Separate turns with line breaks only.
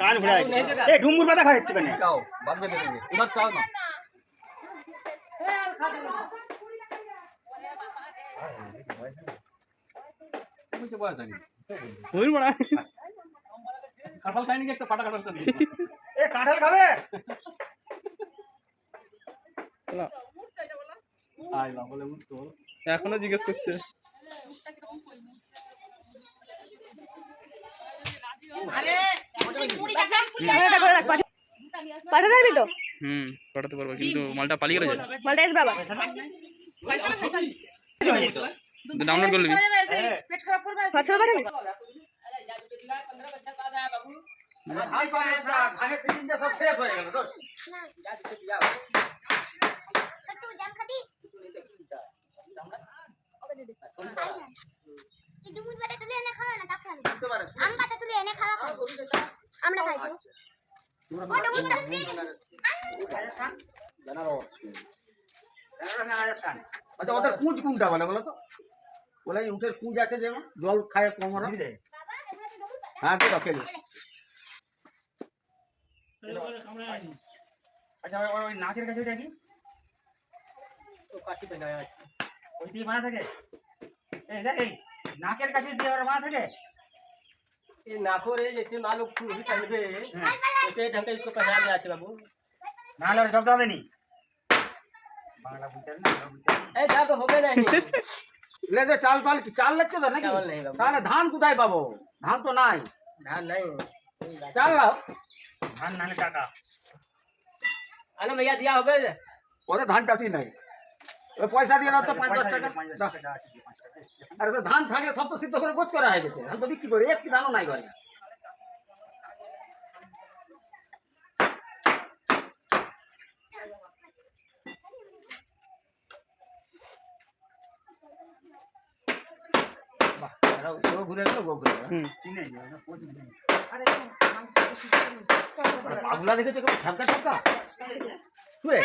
कान भरा ए डुमुर पाता खाচ্ছে কেন
खाओ बाद में दे देंगे उधर से आओ ना मुझे बस आएंगे
ওই বড়া
कटहल खाएंगे एक तो फटा कटहल चल
এ কাঁঠাল খাবে
না
आई ला बोले मुझ तो
এখনো জিজ্ঞেস করছে
পাঠা যাবি তো
পাঠাতে পারবো কিন্তু মালটা পালিয়ে গেছে
মালটা এস বাবা
ডাউনলোড করে নিবি
হোয়াটসঅ্যাপে পাঠাবি
ভাই করে ধানের সিজনটা সব শেষ হয়ে গেল তো
कट्टू जाम खाती এই দুমুট বাটা তুলে এনে খাওয়া না তা খাবে আম বাটা তুলে এনে খাওয়া খাবো আমরা খাইবো
রাজস্থান রাজস্থান
अच्छा उधर कूंज कुंडा वाला बोला तो बोला ये उधर कूंज আছে যে জল খায় কম হলো हां के रखे
আচ্ছা ওই নাকের কাছে ওটা কি
तो काशी पे गया
ওই দিয়ে বানা থাকে এই দেখ এই নাকের কাছে দিয়ে ওরা বানা থাকে
ये नाखो रे जैसे मान लो फूल भी पहनबे वैसे ढंग से इसको पहना दे আছে बाबू
না হলে শব্দ হবে নি বাংলা বুঝতে না বুঝতে
ए जा तो হবে नहीं
ले जे चाल पाल की चाल लेছো তো নাকি
চাল নেই বাবু।
তাহলে ধান কোথায় পাবো ধান তো নাই
धान नहीं
চাল লাও
ধান নালে টাকা
আনা भैया दिया হবে
ওরে ধান টাসি নাই ওই পয়সা দিয়ে দাও তো 5-10 টাকা
50 টাকা আছে 5 টাকা
আরে তো ধান থাকলে সব তো সিদ্ধ করে গোছ করা হয়ে গেছে ধান তো বিক্রি করে এক কি ধানও নাই ঘরে বাহ ও ঘুরে গেল গো ঘুরে
চিনে যায় না পৌঁছে নেই
পাগলা দেখেছো কেমন ঠাক্কা ঠাক্কা শুয়ে